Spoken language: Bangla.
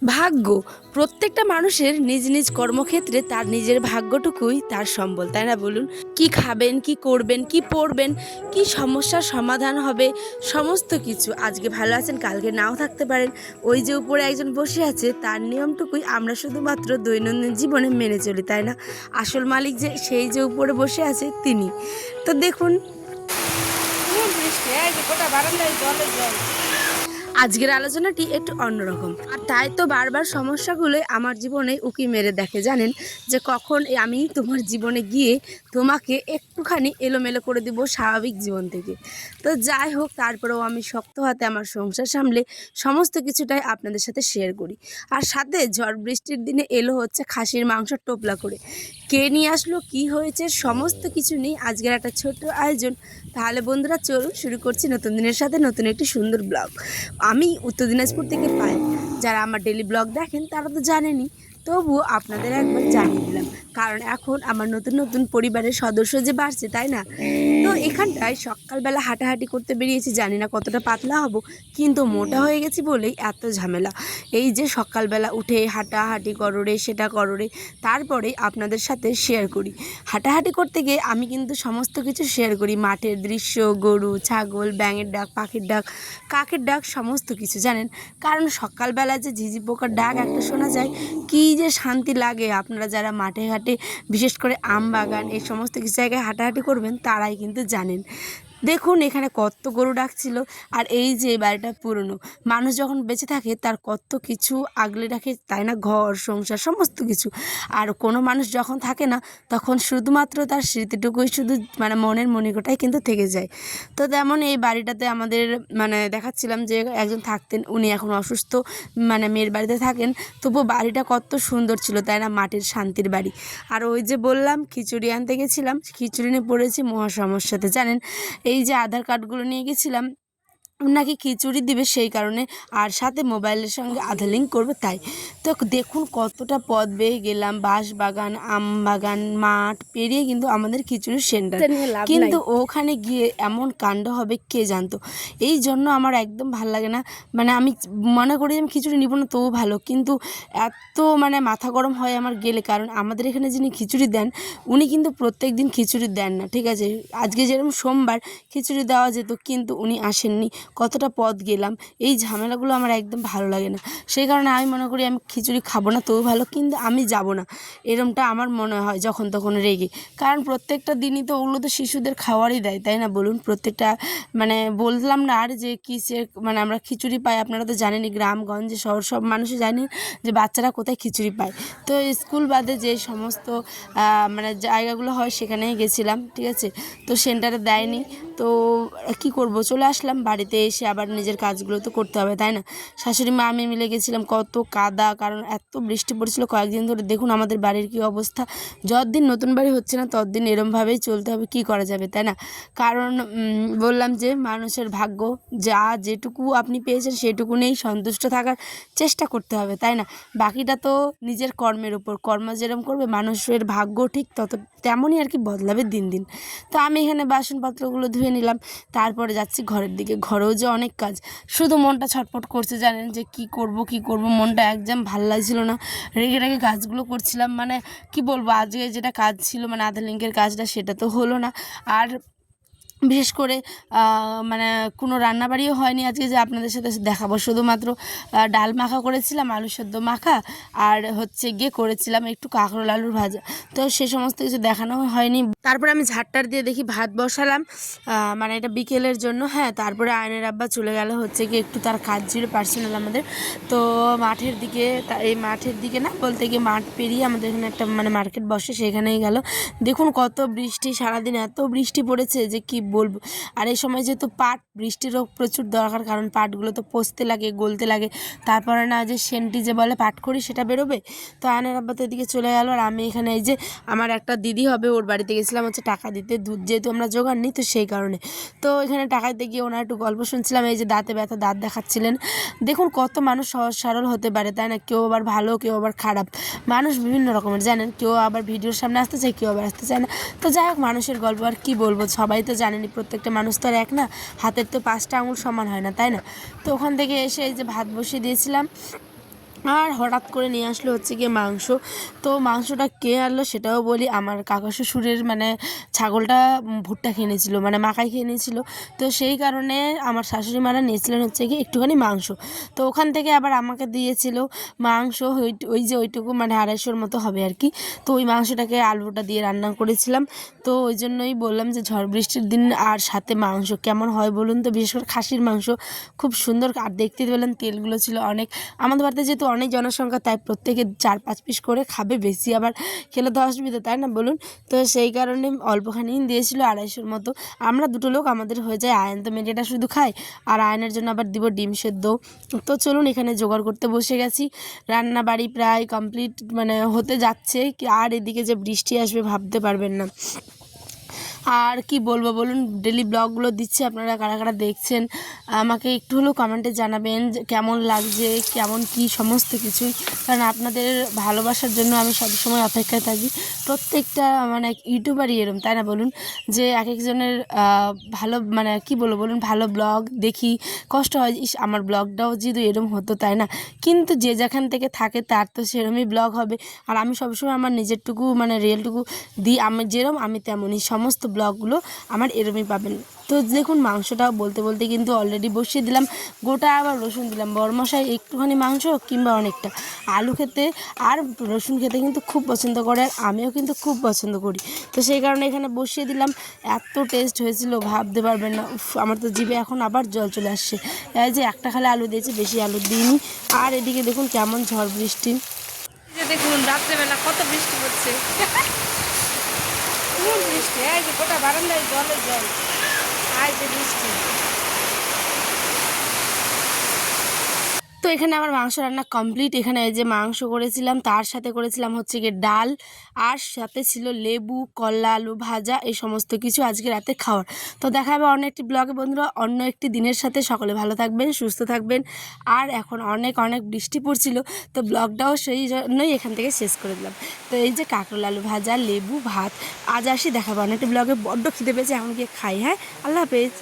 ভাগ্য প্রত্যেকটা মানুষের নিজ নিজ কর্মক্ষেত্রে তার নিজের ভাগ্যটুকুই তার সম্বল, তাই না বলুন? কি খাবেন, কি করবেন, কি পড়বেন, কি সমস্যার সমাধান হবে, সমস্ত কিছু আজকে ভালো আছেন কালকে নাও থাকতে পারেন। ওই যে উপরে একজন বসে আছে তার নিয়মটুকুই আমরা শুধুমাত্র দৈনন্দিন জীবনে মেনে চলি, তাই না? আসল মালিক যে সেই যে উপরে বসে আছে তিনি। তো দেখুন বৃষ্টি, এই যে গোটা বারান্দায় জলে জল। আজকের আলোচনাটি একটু অন্যরকম, আর তাই তো বারবার সমস্যাগুলোই আমার জীবনে উকি মেরে দেখে, জানেন, যে কখন আমি তোমার জীবনে গিয়ে তোমাকে একটুখানি এলোমেলো করে দিব স্বাভাবিক জীবন থেকে। তো যাই হোক, তারপরেও আমি শক্ত হাতে আমার সংসার সামলে সমস্ত কিছুটাই আপনাদের সাথে শেয়ার করি। আর সাথে ঝড় বৃষ্টির দিনে এলো হচ্ছে খাসির মাংস টোপলা করে, কে নিয়ে আসলো, কি হয়েছে, সমস্ত কিছু নিয়ে আজকের একটা ছোট্ট আয়োজন। তাহলে বন্ধুরা চলুন শুরু করছি নতুন দিনের সাথে নতুন একটি সুন্দর ব্লগ। আমি উত্তর দিনাজপুর থেকে পাই, যারা আমার ডেলি ব্লগ দেখেন তারা তো জানেনই, তবুও আপনাদের একবার জানিয়ে দিলাম, কারণ এখন আমার নতুন নতুন পরিবারের সদস্য যে বাড়ছে, তাই না? তো এখানটায় সকালবেলা হাঁটাহাঁটি করতে বেরিয়েছি, জানি না কতটা পাতলা হব, কিন্তু মোটা হয়ে গেছি বলেই এত ঝামেলা। এই যে সকালবেলা উঠে হাঁটাহাঁটি করো রে, সেটা করো রে, তারপরে আপনাদের সাথে শেয়ার করি। হাঁটাহাঁটি করতে গিয়ে আমি কিন্তু সমস্ত কিছু শেয়ার করি, মাঠের দৃশ্য, গরু, ছাগল, ব্যাঙের ডাক, পাখির ডাক, কাকের ডাক, সমস্ত কিছু, জানেন। কারণ সকালবেলা যে ঝিঝি পোকার ডাক একটা শোনা যায়, কী যে শান্তি লাগে। আপনারা যারা মাঠে ঘাটে, বিশেষ করে আম বাগান, এই সমস্ত কিছু জায়গায় হাঁটাহাঁটি করবেন তারাই কিন্তু জানেন। দেখুন এখানে কত গরু ডাকছিল। আর এই যে এই বাড়িটা পুরনো, মানুষ যখন বেঁচে থাকে তার কত কিছু আগলে রাখে, তাই না? ঘর সংসার সমস্ত কিছু। আর কোনো মানুষ যখন থাকে না, তখন শুধুমাত্র তার স্মৃতিটুকুই শুধু মানে মনের মণিকোটাই কিন্তু থেকে যায়। তো তেমন এই বাড়িটাতে আমাদের মানে দেখাচ্ছিলাম যে একজন থাকতেন, উনি এখন অসুস্থ, মানে মেয়ের বাড়িতে থাকেন। তবু বাড়িটা কত সুন্দর ছিল, তাই না? মাটির শান্তির বাড়ি। আর ওই যে বললাম খিচুড়ি আনতে গেছিলাম, খিচুড়ি নিয়ে পড়েছি মহা সমস্যাতে, জানেন। এই যে আধার কার্ডগুলো নিয়ে গেছিলাম, নাকি খিচুড়ি দিবে সেই কারণে, আর সাথে মোবাইলের সঙ্গে আধার লিঙ্ক করবে তাই। তো দেখুন কতটা পথ বেয়ে গেলাম, বাঁশ বাগান, আম বাগান, মাঠ পেরিয়ে কিন্তু আমাদের খিচুড়ির সেন্টার, কিন্তু ওখানে গিয়ে এমন কাণ্ড হবে কে জানতো। এই জন্য আমার একদম ভাল লাগে না। মানে আমি মনে করি আমি খিচুড়ি নিব না তবু ভালো, কিন্তু এত মানে মাথা গরম হয় আমার গেলে, কারণ আমাদের এখানে যিনি খিচুড়ি দেন উনি কিন্তু প্রত্যেক দিন খিচুড়ি দেন না, ঠিক আছে? আজকে যেরকম সোমবার খিচুড়ি দেওয়া যেত, কিন্তু উনি আসেননি। কতটা পথ গেলাম, এই ঝামেলাগুলো আমার একদম ভালো লাগে না। সেই কারণে আমি মনে করি আমি খিচুড়ি খাবো না তবু ভালো, কিন্তু আমি যাব না, এরমটা আমার মনে হয় যখন তখন রেগে। কারণ প্রত্যেকটা দিনই তো ওগুলো তো শিশুদের খাওয়ারই দেয়, তাই না বলুন? প্রত্যেকটা মানে বললাম না আর যে কিসের মানে আমরা খিচুড়ি পাই, আপনারা তো জানেনই, গ্রামগঞ্জে শহর সব মানুষই জানেন যে বাচ্চারা কোথায় খিচুড়ি পায়। তো স্কুল বাদে যে সমস্ত মানে জায়গাগুলো হয় সেখানেই গেছিলাম, ঠিক আছে? তো সেন্টারে দেয়নি, তো কি করব, চলে আসলাম বাড়িতে। এসে আবার নিজের কাজগুলো তো করতে হবে, তাই না? শাশুড়ি মা আমি মিলে গেছিলাম, কত কাদা, কারণ এত বৃষ্টি পড়েছিল কয়েকদিন ধরে। দেখুন আমাদের বাড়ির কি অবস্থা, যতদিন নতুন বাড়ি হচ্ছে না ততদিন এরমভাবেই চলতে হবে, কি করা যাবে, তাই না? কারণ বললাম যে মানুষের ভাগ্য, যা যেটুকু আপনি পেয়েছেন সেটুকু নিয়েই সন্তুষ্ট থাকার চেষ্টা করতে হবে, তাই না? বাকিটা তো নিজের কর্মের উপর, কর্ম যেরকম করবে মানুষের ভাগ্য ঠিক তত তেমনই আর কি বদলাবে দিন দিন। তো আমি এখানে বাসনপত্রগুলো ধুয়ে নিলাম, তারপরে যাচ্ছি ঘরের দিকে। ঘরেও যে অনেক কাজ, শুধু মনটা ছটফট করছে, জানেন, যে কি করব কি করব, মনটা একদম ভাল লাগছিল না। রেগে রেগে কাজগুলো করছিলাম, মানে কি বলবো, আজকে যেটা কাজ ছিল মানে আধার লিঙ্কের কাজটা, সেটা তো হলো না। আর বিশেষ করে মানে কোনো রান্নাবাড়িও হয়নি আজকে যে আপনাদের সাথে দেখাবো, শুধুমাত্র ডাল মাখা করেছিলাম, আলু সেদ্ধ মাখা, আর হচ্ছে গিয়ে করেছিলাম একটু কাঁকরোল আলুর ভাজা। তো সে সমস্ত কিছু দেখানো হয়নি। তারপরে আমি ঝাড়টার দিয়ে দেখি ভাত বসালাম, মানে এটা বিকেলের জন্য। হ্যাঁ, তারপরে আয়নের আব্বা চলে গেল হচ্ছে গিয়ে একটু তার কাজ ছিল পার্সোনাল আমাদের। তো মাঠের দিকে, এই মাঠের দিকে না বলতে গিয়ে মাঠ পেরিয়ে আমাদের এখানে একটা মানে মার্কেট বসে, সেখানেই গেল। দেখুন কত বৃষ্টি, সারাদিন এত বৃষ্টি পড়েছে যে কি বলবো। আর এই সময় যেহেতু পাট, বৃষ্টিরও প্রচুর দরকার, কারণ পাটগুলো তো পচতে লাগে, গলতে লাগে, তারপরে না যে সেন্টি যে বলে পাট করি সেটা বেরোবে। তো আয়নের আব্বা তো এদিকে চলে গেল, আর আমি এখানে এই যে আমার একটা দিদি হবে ওর বাড়িতে গেছিলাম হচ্ছে টাকা দিতে, দুধ যেহেতু আমরা জোগাড় নিই তো সেই কারণে। তো এখানে টাকা দিতে গিয়ে ওনার একটু গল্প শুনছিলাম, এই যে দাঁতে ব্যথা, দাঁত দেখাচ্ছিলেন। দেখুন কত মানুষ সহজ সরল হতে পারে, তাই না? কেউ আবার ভালো, কেউ আবার খারাপ, মানুষ বিভিন্ন রকমের, জানেন। কেউ আবার ভিডিওর সামনে আসতে চায়, কেউ আবার আসতে চায় না। তো যাই হোক, মানুষের গল্প আর কি বলবো, সবাই তো জানেনি, প্রত্যেকটা মানুষ তো আর এক না, হাতের তো 5টা আঙুল সমান হয় না, তাই না? তো ওখান থেকে এসে এই যে ভাত বসিয়ে দিয়েছিলাম, আর হঠাৎ করে নিয়ে আসলো হচ্ছে গিয়ে মাংস। তো মাংসটা কে আনলো সেটাও বলি, আমার কাকা শ্বশুরের মানে ছাগলটা ভুট্টা খেয়ে নিয়েছিল, মানে মাকাই খেয়ে নিয়েছিল। তো সেই কারণে আমার শাশুড়ি মারা নিয়েছিলেন হচ্ছে গিয়ে একটুখানি মাংস। তো ওখান থেকে আবার আমাকে দিয়েছিল মাংস, ওই যে ওইটুকু মানে 250-র মতো হবে আর কি। তো ওই মাংসটাকে আলুটা দিয়ে রান্না করেছিলাম। তো ওই জন্যই বললাম যে ঝড় বৃষ্টির দিন আর সাথে মাংস কেমন হয় বলুন তো। বিশেষ করে খাসির মাংস খুব সুন্দর, আর দেখতে পেলাম তেলগুলো ছিল অনেক। আমাদের বাড়িতে যেহেতু অনেক জনসংখ্যা, তাই প্রত্যেকে 4-5 পিস করে খাবে, বেশি আবার খেলে তো অসুবিধা, তাই না বলুন। তো সেই কারণে অল্পখানি দিয়েছিল 250-র মতো। আমরা দুটো লোক, আমাদের হয়ে যায়। আয়ন তো মেয়েটা শুধু খায়, আর আয়নের জন্য আবার দিব ডিম সেদ্ধ। তো চলুন এখানে জোগাড় করতে বসে গেছি। রান্না বাড়ি প্রায় কমপ্লিট মানে হতে যাচ্ছে, আর এদিকে যে বৃষ্টি আসবে ভাবতে পারবেন না। আর কি বলবো বলুন, ডেলি ব্লগগুলো দিচ্ছে, আপনারা কারা কারা দেখছেন আমাকে একটু হলেও কমেন্টে জানাবেন যে কেমন লাগছে, কেমন কি সমস্ত কিছুই। কারণ আপনাদের ভালোবাসার জন্য আমি সবসময় অপেক্ষায় থাকি। প্রত্যেকটা মানে ইউটিউবারই এরম, তাই না বলুন, যে এক একজনের ভালো মানে কি বলবো বলুন, ভালো ব্লগ দেখি কষ্ট হয়, ইস আমার ব্লগটাও যদি এরম হতো, তাই না। কিন্তু যে যেখান থেকে থাকে তার তো সেরমই ব্লগ হবে। আর আমি সবসময় আমার নিজেরটুকু মানে রিয়েলটুকু দিই, আমি যেরম আমি তেমনই, সমস্ত ব্লগগুলো আমার এরমই পাবেন। তো দেখুন মাংসটাও বলতে বলতে কিন্তু অলরেডি বসিয়ে দিলাম। গোটা আবার রসুন দিলাম, বড়মশাই একটুখানি মাংস কিংবা অনেকটা আলু খেতে আর রসুন খেতে কিন্তু খুব পছন্দ করে, আর আমিও কিন্তু খুব পছন্দ করি। তো সেই কারণে এখানে বসিয়ে দিলাম। এত টেস্ট হয়েছিল ভাবতে পারবেন না। উফ, আমার তো জিভে এখন আবার জল চলে আসছে। এই যে একটা খালি আলু দিয়েছি, বেশি আলু দিইনি। আর এদিকে দেখুন কেমন ঝড় বৃষ্টি, যে দেখুন রাত্রেবেলা কত বৃষ্টি পড়ছে। কোন বৃষ্টি, এই যে গোটা বারান্দায় জলের জল, আর যে বৃষ্টি। তো এখানে আমার মাংস রান্না কমপ্লিট। এখানে এই যে মাংস করেছিলাম, তার সাথে করেছিলাম হচ্ছে গিয়ে ডাল, আর সাথে ছিল লেবু, কলা, আলু ভাজা, এই সমস্ত কিছু আজকে রাতে খাওয়ার। তো দেখা হবে অন্য একটি ব্লগে বন্ধুরা, অন্য একটি দিনের সাথে। সকলে ভালো থাকবেন, সুস্থ থাকবেন। আর এখন অনেক অনেক বৃষ্টি পড়ছিল, তো ব্লগটাও সেই জন্যই এখান থেকে শেষ করে দিলাম। তো এই যে কাঁকরোল আলু ভাজা, লেবু, ভাত। আজ আসি, দেখাবো অন্য একটি ব্লগে। বড্ড খিদে পেয়েছে, এখন গিয়ে খাই। হ্যাঁ, আল্লাহ হাফেজ।